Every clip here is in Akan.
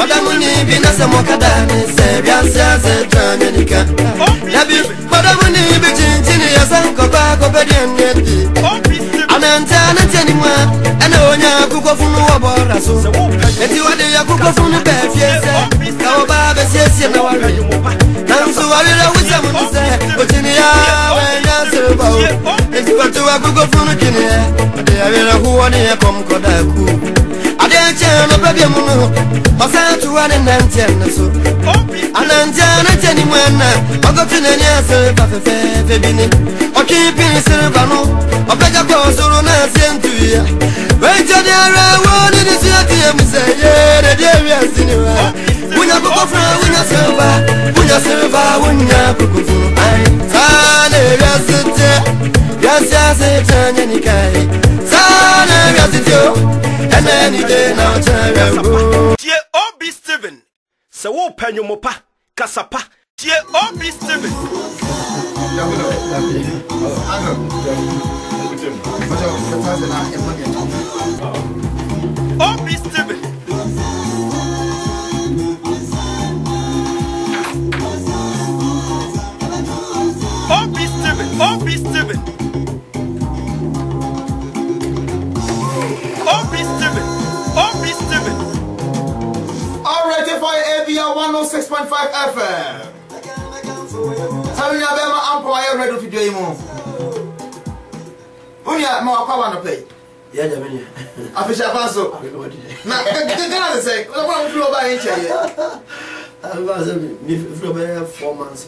Madamuni binasa mokadani se biasa se tranyanika. Nabi madamuni bijinjini yasanko ba ko bedianeti. Ananta nanteni mwa ana onya kukofunu waboraso. Eti wade ya kukofunu befiese. Kawo ba besiesie na wari. Nansu wari la wisa munise. Ochini ya wenya seba. Eti watu wa kukofunu kine. Ade ya wira huwa ni ya komkodaku. Ade chano bebe munu. Masatu wane nanteni so. Ananta nanteni mwana. Ogotine nyase fafefe bini. Okipini silvano. Opeja kwa suru na sentuya. Wencha diara wani nisiyati ya mseye. Rediyo ya siniwa. Wunya kukofra, wunya silva, wunya kukufuru. Sane ya sute. Yasya se chanya nikai. Sane ya sityo. Ene ni de na uchaya go. Tie Obi Steven. Se wo penyo mopa. Kasapa. Tie Obi Steven. Obi Steven. Obi Steven. Obi Steven. Obi Steven. Obi Steven. All right, for ABR 106.5 FM. Tell me about employer ready to do more. Unya mo akwa no pay. Ya jamani. Afisha faso. Na gana say, what want to buy in chair. I was for 4 months.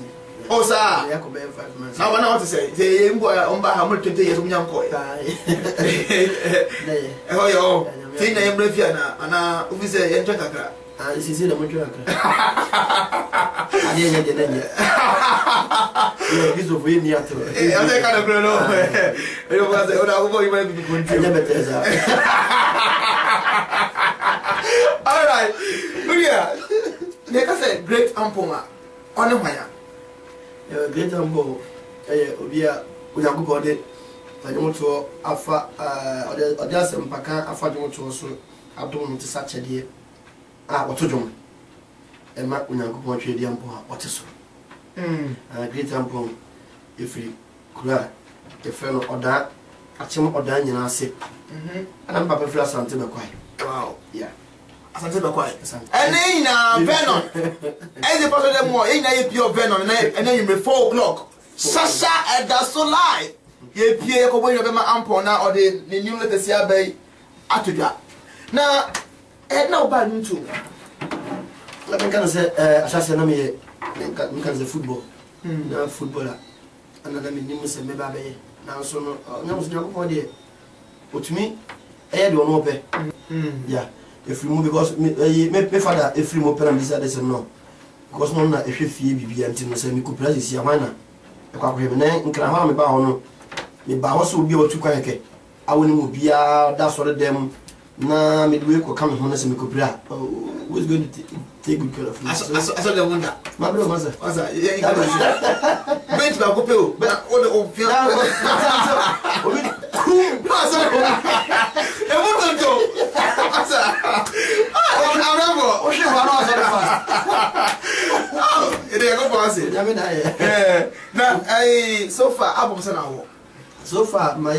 Oh sir. Ya ko be 5 months. Now what to say? Say mbo omba ha mo 20 years munyam ko. Oh yo. Tin na emre fia na ana ufise yentwa kakra. Ah sisi na mtwa kakra. Ade nya de nya. Yo bizo vo ni ato. Ade kana kro no. Yo kwa se ona ko iba bi kunti. Nya beteza. All right. Uya. Neka say great ampoma. One hwaya. Great ambo obia uyakupo de tajomoto afa ode asempaka afa jomoto so adom nti sachede a wotodwom ema unyankopon twedi ampo a woteso great ampo efri kura efeno oda achim oda nyina ase ana papa fira sante be kwai. Wow. Yeah. Asante be kwai. Ene na Venom. Eze paso de mo, ina ye pure Venom na ene you 4 o'clock. Sasha at the so live. Ye pie ko bo be ma ampo na ode ni new latest ya bay atodwa. Na na oba ntu. La kan say asase na me kan say football. Na footballer. Ana na me nimu se me ba be na so no nyamu so nyakopon de otumi e de ono be. Yeah. If you move because me father if you move pen decided say no because no na ehwe fie bibia ntino say me ku price ya wana e kwa kwem na nkra ha me ba ho no me ba ho so obi otu kwa heke awoni mu bia da so dem na me do ko come ho na say me ku pra who is going to take good care of me. Aso the wonder my brother masa bet ba ko pe o be o de o fi obi aso e mo to do aso o she wa no aso the fast ede go pass ya me na ye na ai so far album say na wo so far my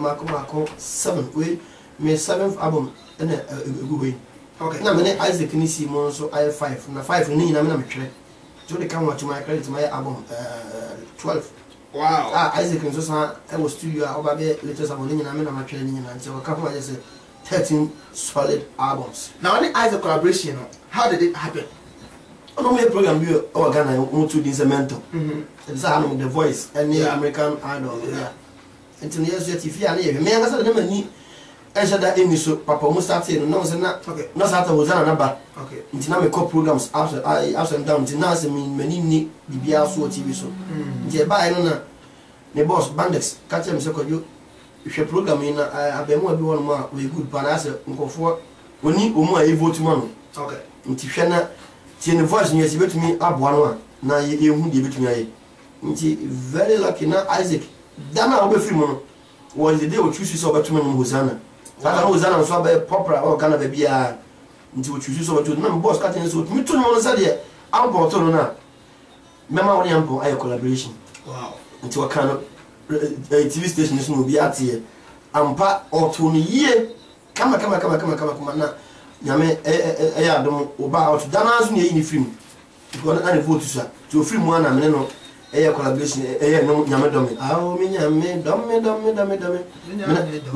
mako 7 we my 7th album na eguwe. Okay. Na me Isaac ni si mo so I 5 na 5 ni na me na me twere. So they can watch my credit my album 12. Wow. Isaac nso sa I was studio oba be latest album ni na me na ma twere ni na nti o ka ho just 13 solid albums. Now when Isaac collaboration, how did it happen? No me program bi o Ghana mo to this mentor. It's how The Voice and the American Idol. Yeah. Until yes yet if ya na ye me ngasa na mani eshada emi so papa mo start no no say na no start Hosanna na ba. Okay. Until na me call programs after and down until now say me mani ni bibia so TV so. Until ba no na ne boss Bandex catch me say ko yo hwe program ina abemu abi won ma we good pa na say nkofo oni omu a vote ma no. Okay. Until hwe na tie ne voice ni betumi aboa no na ye hu de betumi aye. Until very lucky na Isaac dana obefiri mo no was the day we choose so betumi no Hosanna. That Hosanna so be proper or Ghana baby nti wo choose so to na boss ka ten so me to no say de ampo to no na mema woni ampo aye collaboration wow nti wa kan TV station is no bi atie ampa oto no yie kama na nyame ya dom oba out dana so ne yi ni film because na ne vote so to film one na me no collaboration no nyame dom ah me nyame dom me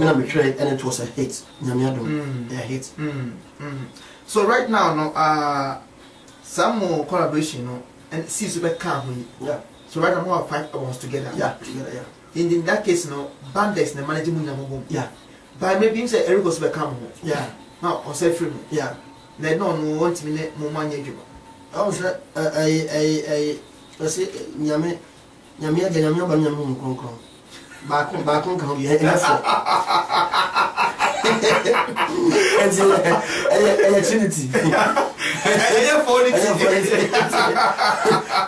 na me try and it was a hit nyame dom a hit so right now no some more collaboration no and see super can yeah so right now we have 5 albums together yeah in that case no Bandex na manage mu nyamo yeah by maybe him say Eric was be come yeah now on say free yeah na no want me ne mo manya dwuma I was I say nyame aga ba nyame nkonkron ba kon kan bi enfo Trinity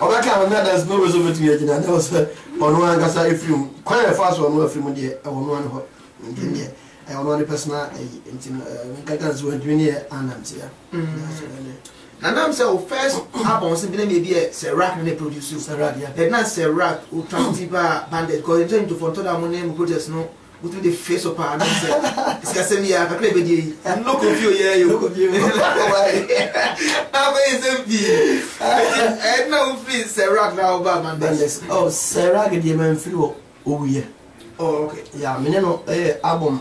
oba ka na there's no reason to be agina that was ono angasa efim kwan e fast ono efim de ono an ho ndie ono an personal intim nkaka zo ndwini anantia and I'm say first album say be be Serac na produce Serac yeah that na Serac o transfer Bandit because in terms of for that money projects no we do the face of our say it's ka say me ya ka be dey look of you here you look of you and now free Serac now ba Bandit oh Serac dey man free o wiye oh okay yeah me no album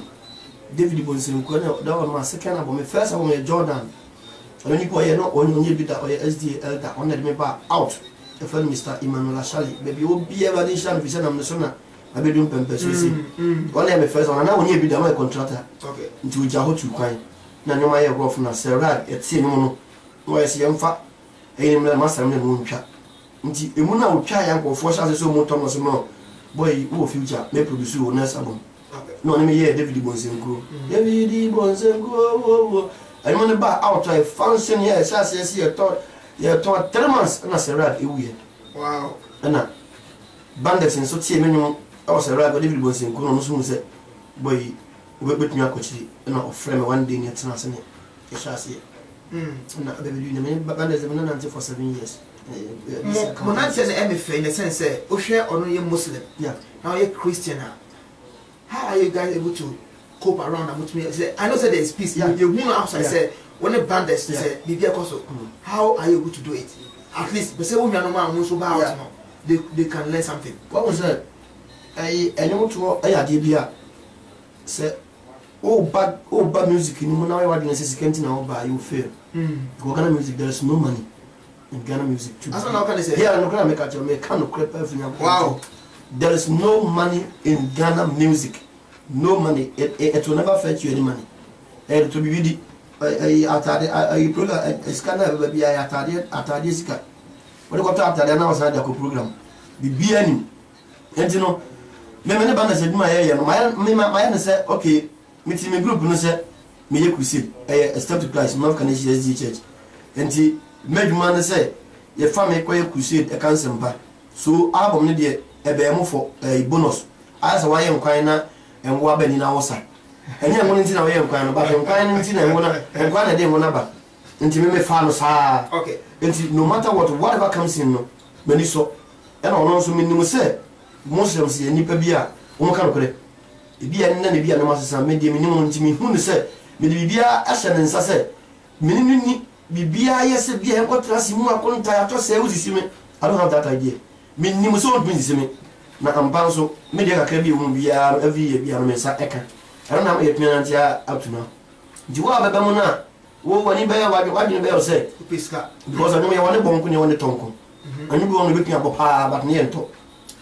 David Bonsinko na that was my second album my first album Jordan when you boy no on you bit that SDA elder on the me ba out the friend Mr. Emmanuel Ashali baby o be ever dey shine vision am so na I be doing pempe so see one day my first one na when you be that my contractor okay nti we jaho tu kwan na nyoma ye rough na Serac etie no no no yes yemfa eyi me master me no ntwa nti emu na otwa ya nkofo sha so mo Thomas no boy wo future me produce o next album no me ye David Bonsinko wo I want to out a function here, as I see a thought, you thought 3 months, and I said, right, wow, and Bandits and so see minimum, I was a rabbi, David was in Kono, said, boy, we put me a coach, and not frame one day, it's not saying, I shall see. Not baby, you know, but Bandits have been until for 7 years. When I tell the MFA in the sense, say, oh, share on you Muslim, yeah, now you're Christian now. How are you guys able to cope around and with me? I know that there is peace. Yeah. You who outside say when the bandits say Bibia Koso, how are you able to do it? At least but say we are no man so bad they can learn something. What was that? I know to idea say bad music in Muna what necessity now by you fail. Ghana music there is no money in Ghana music too. That's what I can say. Yeah, no can make at your mechanic crap everything. Wow. There is no money in Ghana music. No money. It will never fetch you any money. And to be really, I program a scanner will be atade sika. What got after the now side the program. The BN. And you know, me band said my area. My say okay, me team group no say me crusade. A step to Christ, North Canadian SD Church. And he made man say your family quite crusade a cancer back. So album need a be for a bonus. As why am quite and what been in our side. And you're going to know you're going about and quite a day one about. And you may follow, sir. Okay. And no matter whatever comes in, when you saw, and also mean to say, Muslims, and Nipabia, Omakare. If you are none of your masters, made the minimum to me, who said, Medibia, Ashan and Sasse, Minimum, Bibia, yes, be a contrast, you are going to say, I don't have that idea. Minimum so means me. Na ampanso media ka bi hu bia every year bia no mensa eka I don't know yet me up to now jiwa baba mu na wo wani be ya wadwe be say Piska because I know you want bonku ne woni tonko ani bi won be pia bopa but ne ento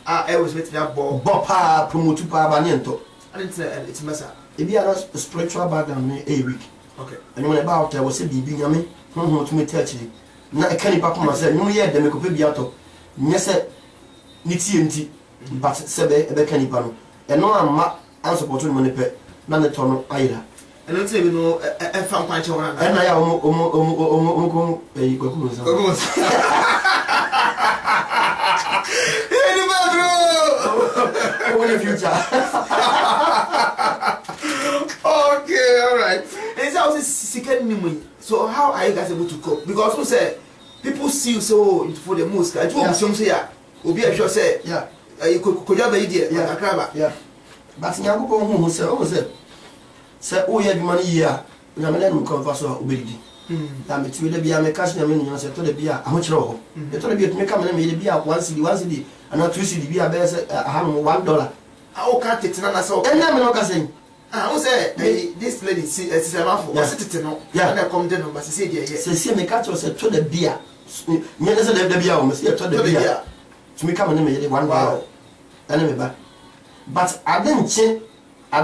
I was with that ball bopa promote pa ba ne ento and it's massa e bia no spiritual background me a week okay and when about there was bibi nyame ho to me church na e kan ipa kuma say no ye de me ko pe bia to nyese ni ti but sebe ebe kan ipa no eno amma an support no ne pe na ne to no ayira and don't say we know e fan kwanche wona na na ya omo e kwaku nsa any bro what the future okay all right is also second ni So how are you guys able to cope? Because who say people see you so for the most. I told you say yeah. Obi a sure say yeah. You could have idea. Yeah. But Nyankopɔn hu sɛ woyɛ adwuma no yie a Nyame na nim kɔmfa so a wobɛdidi. Na metumi da bia meka sɛ Nyame no sɛ tɔ da bia ahokyerɛ wɔ hɔ. Ɛtɔ da bia tumi ka me na meyɛ bia 1 cedi ana 2 cedi bia bɛyɛ sɛ $1. I can't take none as all. Ɛna me no ka sɛ I say this lady see Serafo was sitting no. And I come down but say yeah. Sɛ me ka kyerɛ sɛ tɔ da bia nyɛ sɛ da bia wo sɛ tɔ da bia tumi ka me na meyɛ $1 ɛna me ba. But I didn't say now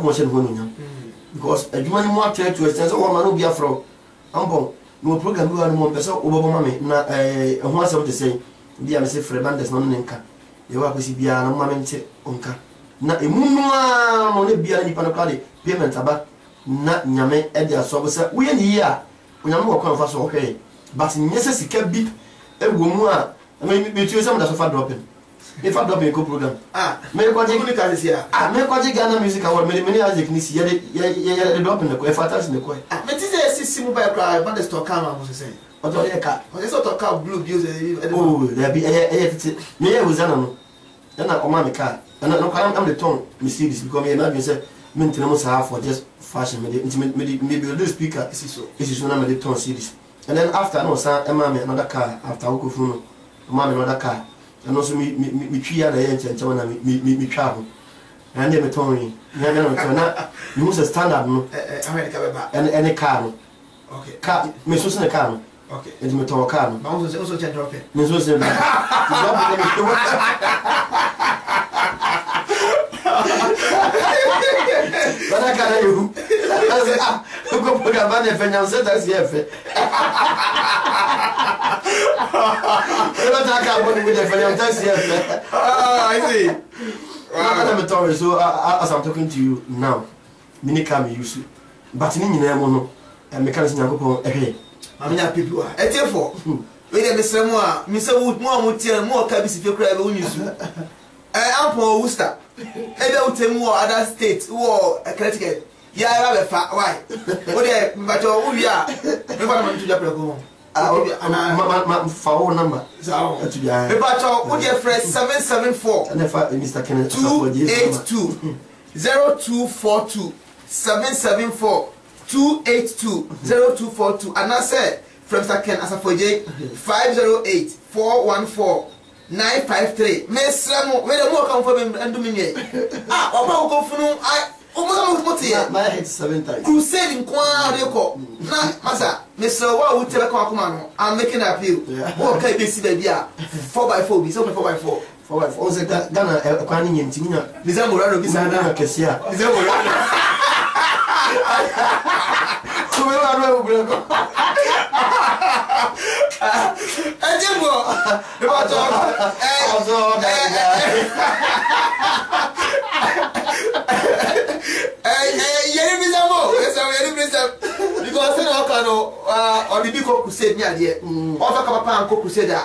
motion when because a human more try to extend so man be afro ambo no program we are more person obo mama na ho asem to say bia me say frebandes no nka ye wa kwesi bia na mama nte onka na emu no a no ne bia ni pa no kade payment aba na nyame e dia so bo say we ni a nyame wo kwa fa so hwe but nyese sika bi e wo mu a me tu say me da so fa dropping if I drop a program, me kwaji Ghana music award, many Isaac Nisi, yeah, drop in the quay, fatas in the quay. But is a system by cry, but the stock camera was saying. What are your car? What is sort of car blue views? Oh, there be a me was an then I command the car, and I'm the tongue, Mercedes, because me and I said, maintenance half for just fashion, maybe a speaker, this is when I'm the tongue series. And then after I know, sir, a mammy, another car, after Okufuno, mammy, another car. And also me three other ends and me travel. And then me Tony, you must stand up, and any car. Okay. Car, me so in a car. Okay. It's me to a car. I also can drop it. Miss Wilson. But I can't you. I go put a man if I said that's the I see. So as I'm talking to you now, mini can be used, but in Mono and mechanics Nyankopɔn ehwe. Amina people are. Therefore, we dey Mr. Moa, Mr. Wood more mutia more cabis if you cry when you so. Ampo Worcester. Ebe utemu other states who Connecticut. Yeah, I have a fat why. What dey but we are. Me fa na to Japan go. My phone number. So, what your friend 774 Mr. Kenneth 282 0242 774 282 0242 and I said from Mr. Ken Asafoje 508 414 953. Miss Ramo, where the more come from and do me. Opa go for my head 7 times. Crusade in Kwa na masa Mr. Wa will tell Kwakuma. I'm making an appeal. Okay, this is the idea. 4x4 be so 4x4. 4x4 Ghana Kwani Yentina. December Bisana Kesia. December. Because on the big crusade near there. Offer Kapapa and Crusade.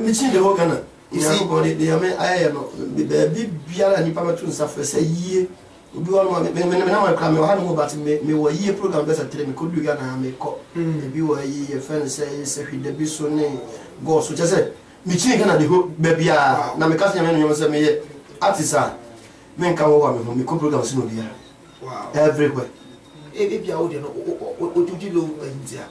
Machine the whole Ghana. You see, I am the big Biara and Pamatun suffer say ye. We all want me come but me were ye program better tell me could you Ghana make up. Maybe were ye a friend says the Bissone go so just said. Machine Ghana the whole baby. Now, my cousin and you say me artisan. Men come over me from the program soon. Wow, everywhere. If you are what do you do in India?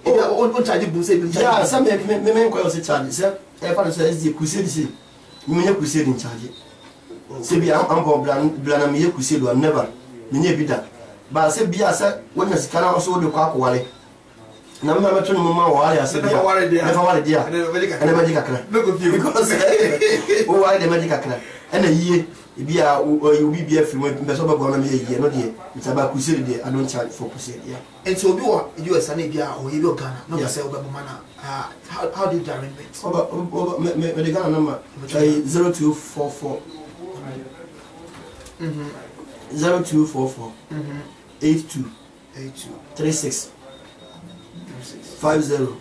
Yeah, some men call us a charge. Sir, everyone says the crusade. You mean a crusade in charge? Say, I'm Blanamia crusade or never. Many be that. But I said, be a set when you can also do Quack Wally. Now, I'm not telling Mamma why I said, never worry, dear, and a magic acre. Look at you because why the magic acre and a year. Be a you be a film with Messoba Bonamia, not here. It's about crusade. I don't charge for crusade. Yeah. And so you are Sanibia or you Ghana, not yourself, Mana. How do you direct it? The Ghana number 0244 0244 82 36 50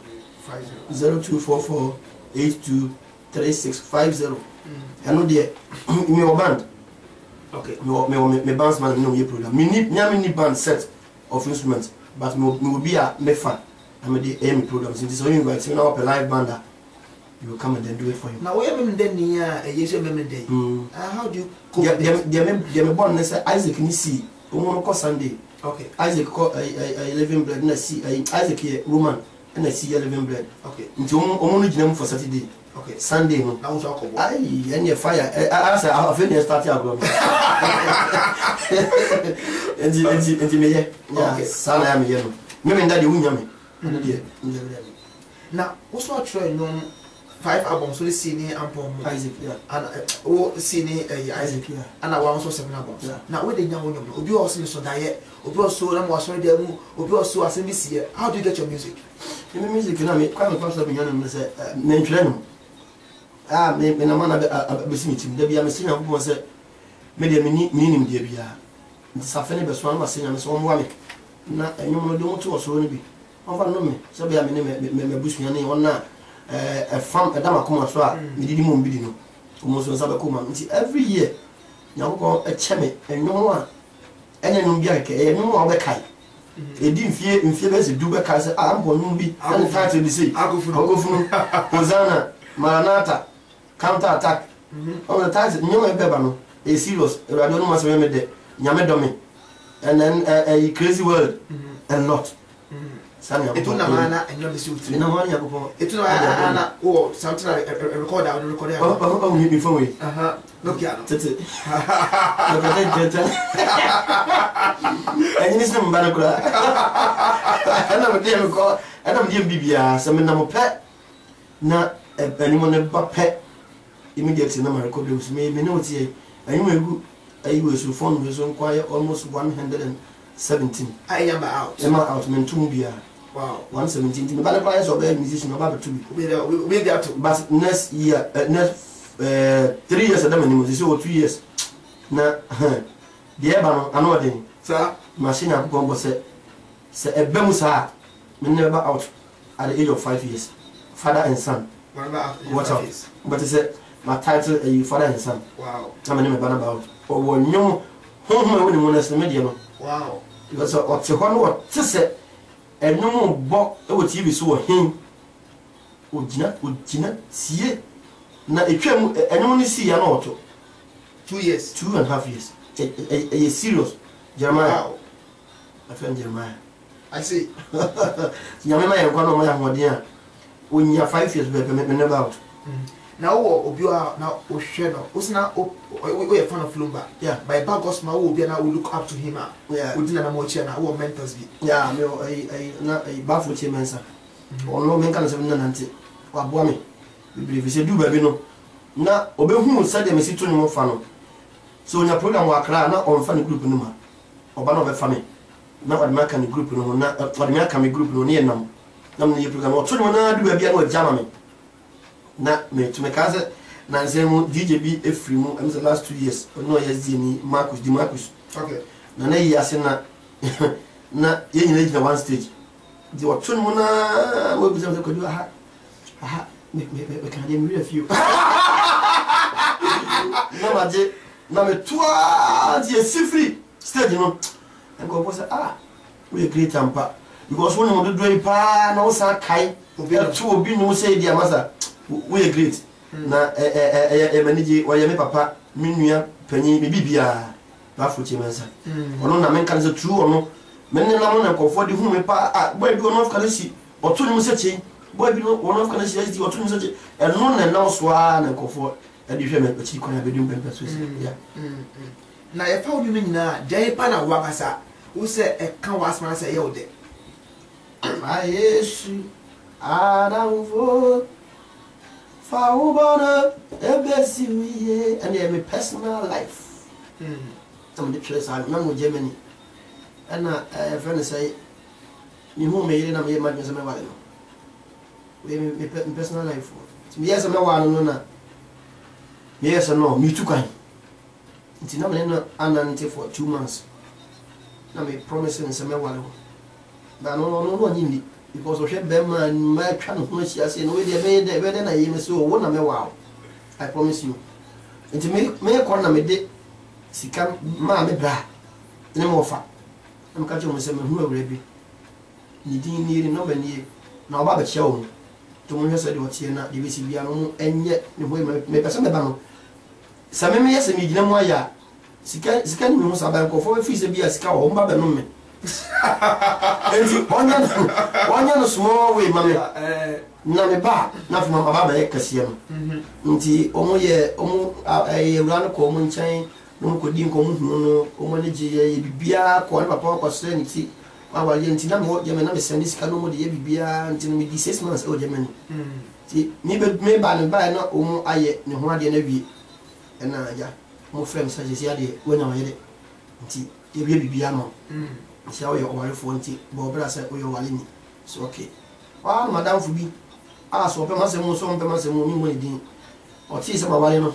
0244 82 36 50. I know the me band. Okay. Me bands man no program. Me need band set of instruments. but me will be a me fan. I'm the aim programs. So you invite me now up a live band. You will come and then do it for you. Now, where am then near a year day? How do you cope? They born Isaac in the sea. Sunday. Okay. Isaac called a living bread and I see Isaac here, Roman, and I see a living bread. Okay. Into only them for Saturday. Okay. Sunday. I and your fire. I said, I'll finish starting out. And me, yeah, Sunday, I'm here. Maybe that you win me. Now, what's not true? 5 albums, so seen Isaac, yeah, and seen Isaac, yeah, and I was also 7 albums. Yeah. Now, where the young woman, Obi also so diet, Obi also was already there, Obi also as this year. How do you get your music? In music, you know, me quite a person beyond say, name me, when a man a business, there be a machine of was a media meaning, dear Bia. It's a funny, but one was saying, I'm so one. Not a woman don't to us only be. Over no me, so be a minute, bush me on now. A farm a dama come as well, me didn't move bidding. Almost was a common. Every year, now go a chemi and no one. And then no more the kite. It didn't fear in fear as a duber castle. I'm going to be tied to the sea. I'll go from Hosanna, Maranatha, counter attack. All the times, no Bebano, a serious, I don't know what's remembered, Yamedomi, and then a crazy world, and not. It's not a and not the suit. You know, it's not oh, something like a recorder. Oh, you before me. Look at it. And it's no matter. I never dare call. I don't give BBR. Some number pet. Not anyone but pet. Immediately, no matter what me know it. I was so fond was on quiet almost 117. I am out. Am out, men to be. Wow, 117. But the price of a musician about to be there too. But next year, next 3 years, I don't know, 2 years. Now, the Ebano, another thing, sir, machine of Gombo said, a Bemusa, never out at the age of 5 years. Father and son. What else? But he said, my title is Father and Son. Wow. I'm a about. Or when you home when you want to media. Wow. Because what's your one to say. And no more bought over TV so him would Gina see now a trim and only see an auto 2 years, 2.5 years. A serious Jeremiah. My friend Jeremiah. I see. Yamama, one of my dear. When you're 5 years, baby, never out. Now, you are now Osheno. Who's now we are fan of Lumba. Yeah, by Bagos, my will be now we look up to him. Yeah, we didn't know much and our mentors be. Yeah, no, a baffled mensa. Or no man can say, Nancy, or Bomi. We believe it's a do baby no. Now, obey whom said them is it to no fan. So in your program, work now on funny group number or one of a family. Not what American group, no, not what American group no near them. None your program or 21 do a be a Germany. Na me to make us Nancy DJB free mo the last 2 years. No yes ni Marcus Di Marcus. Okay. Na na year na na ye nyina na one stage. The otun mo na we be say ko do aha. Aha me can dey me few. Na ma je na me toa the free stage no. And go say we great ampa because when you do pa na o sa kai to obi no say dia masa we great na manage why me papa me nua panyi me bibia ba fuchi mensa ono na men kan se true ono men na mo na kofo de hu me pa boy bi ono kan si oto ni mo se chi boy bi ono kan si ati oto ni mo se chi eno na so na kofo e di hwe me chi kon ya be dum pempe so ya na e fa odi me nyina dai pa na wakasa wo se e kan wasman se ye ode Yesu Adamfo Faubona Ebesiwe and my personal life. I'm the choice I'm not Germany. And a friend say you who made it, I'm here, my we personal life. Yes, I'm no. Yes or no, me too kind. It's not until for 2 months. I made promises in some while. But no, need because of them and my kind of much as in way they made the better than I even saw 1 wow. I promise you. And to make a corner me day, she come, mammy, bra, no more fat. I'm catching myself who will be. ni din ni no ba ni na oba ba che wo to mo hwese de otie na de besi bia no enye ne ho me pese me ba no sa me yese mi gina mu aya sika ni mo sa ba ko fo fi se bia sika wo mba ba no me enti onya no small way mame na me ba na fuma baba ba ekase no nti omo ye omo ewura no ko mo nchen no ko din ko mo hunu no omo ne je ye bibia ko ne papa ko se nti awa ye nti na mo ye me na me send sika no mo de ye bibia nti no me di 6 months o je me nti me ba no ba na omo aye ne ho ade na wie na ya mo frem sa je si ade wonya wa ye de nti ye bibia no sia o ye o wale fo nti bo bra se o ye wale ni so okay wa madam fu bi so pe ma se mo mi mo ni din o ti se ma wale no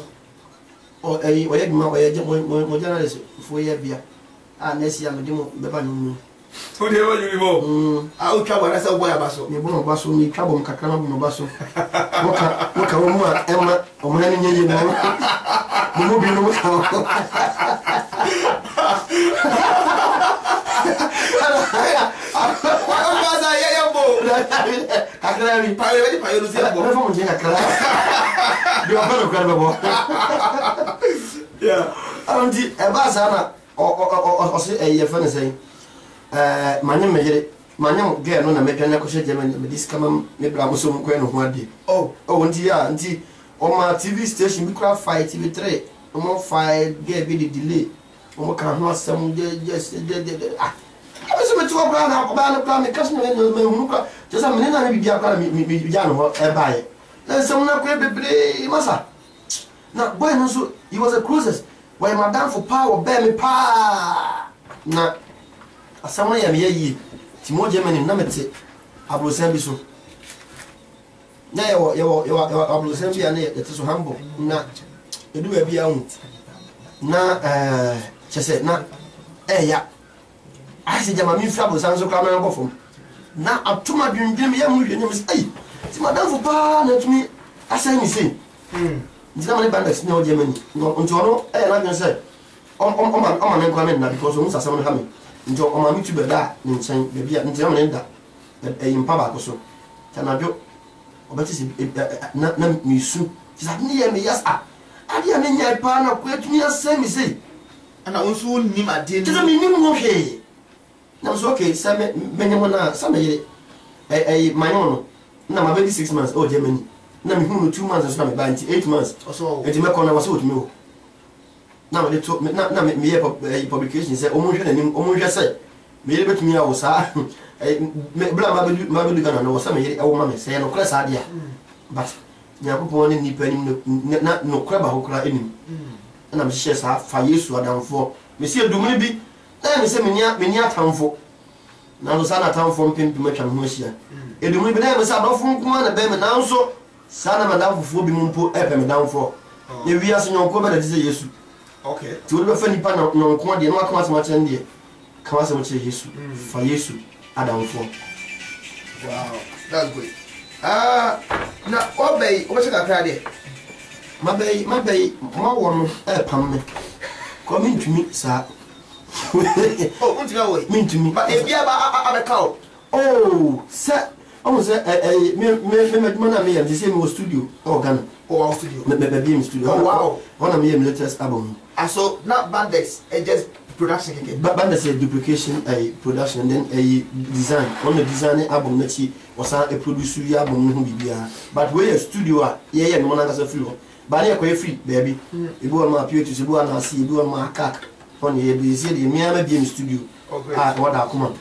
o o ye ma o ye je mo journalist fo ye bia next year me di mo be ba ni o de wo ni mo o twa wa na se boy abaso me bo no baso mi twa bom kakra bo no baso mo ka wo mu a ema o mo na ni nye no mo bi no mo ka Akrami, payo lusia bo. Não vamos chegar akrami. Deu a pena o cara bo. Yeah. Aonde é basana o se é fã sei. Manham megere, manham ge no na medwane ko hye Germany me diskama me bra mo so ko no ho ade. Oh, nti ya, nti o ma TV station bi kra fight TV3. O mo fight ge bi delay. O mo kan ho asem de so me tuwa bra na ba na plan me kaso me hunu kra just am na na bibia kra me bibia no ho e bae na sem na kra bebre masa na boy no so he was a cruises where madam for power bear me pa na asama ya me yi ti mo Germany na mete abrosan bi so na yo abrosan bi na yete so hambo na edu ba bia hu na chese na ya asi jama mi fia bo sanso kra na bofom na atuma dwendwem ya mu hwene mi ai ti madam fo pa na tumi asa mi sei ndina mane bandex ne o Germany no ntono na gwen say o ma ne kwa me na because o musa sam no ha me nto o ma mi tu beda ni nchen be bia ndina mane da impa ba ko so tanadwo o beti si na mi su ti sa ni ye me yes ade na nya pa na ko atumi asa mi sei ana onso ni ma de ti mi ni mo hwe na so okay say me na say me manyo no na ma be 6 months o Germany na me hunu 2 months so na me ba 8 months so e ti me ko na waso otumi o na me to na me ye publication say o mo hwe na nim o mo hwe say me ye betumi a wo sa me bla ma be du Ghana no say me ye e wo ma me say no kra sa dia but nyakopo ne nipa nim na no kra ba ho kra enim na me hye sa fa Yesu adamfo me se dumuni bi na me se me nia tamfo na no sana tamfo mpempi matwa ho hia edumuni bi na me se adamfo nkuma na be me na nso sana madamfo fo bi mumpo epe me damfo ye wi aso nyonko be da dize Yesu okay ti wo be fa nipa na nkuma de no akama se mache ndie kama se mache Yesu fa Yesu adamfo. Wow, that's good. Na obey check akra de mabey ma wono pam me ko mintumi sa oh untimi away mintumi but e bia ba abeka oh sa o se me na me yam say me studio Ghana oh studio me be studio oh wow one of me latest album so not bandex just production keke bandex duplication production then design on the design album na chi wasa produce ya album no bibia but we studio ye no na ngasa free ba na e free baby ebi won ma pio to se bo na si ebi won ma kak on ye be se de me ama bi studio what da come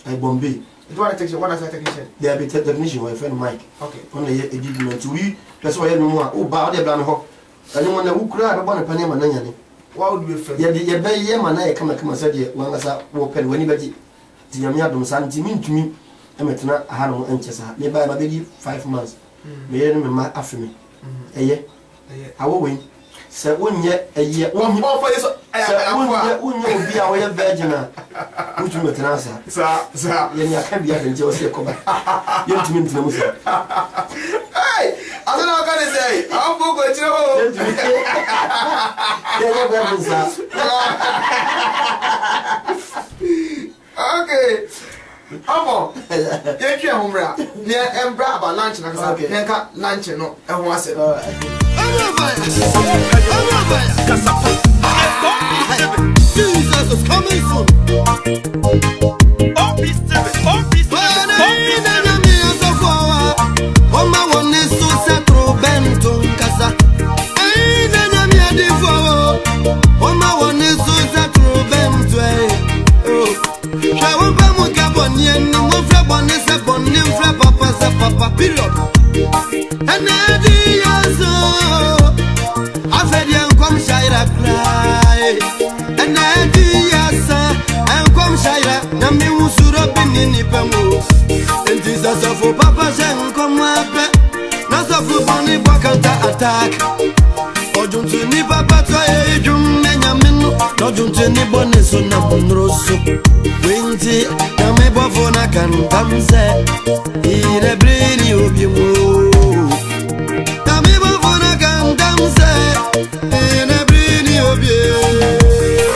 I Bombay it want technician one as technician there be technician my friend Mike okay on ye edit we person ye no mo o ba o de bla me ho ani mo na wukura be bo na pane ma na nyane why would we fail ye be ye ma na ye kama se de wangasa wo pen wani baji ti nyame adom sa nti mintumi emetena aha no enchesa me ba be di 5 months me ye no me ma afeme eye awo wen se wonye eye won for this wonye obi a wo ye virgin a wotumi metena sa ye nya ka bia nje wo se ko ba ye ntumi ntena mu se hey asana ka ne say am bo go chiro ye virgin sa okay amo You can't humra. Near Embra about lunch and I lunch and no, and was it. Jesus is coming soon. Attack. Ojuntu ni papa to ejum menyamenu. Ojuntu ni boneso na munroso. Winti na mebofo na kan tamse. Ire brili obi mu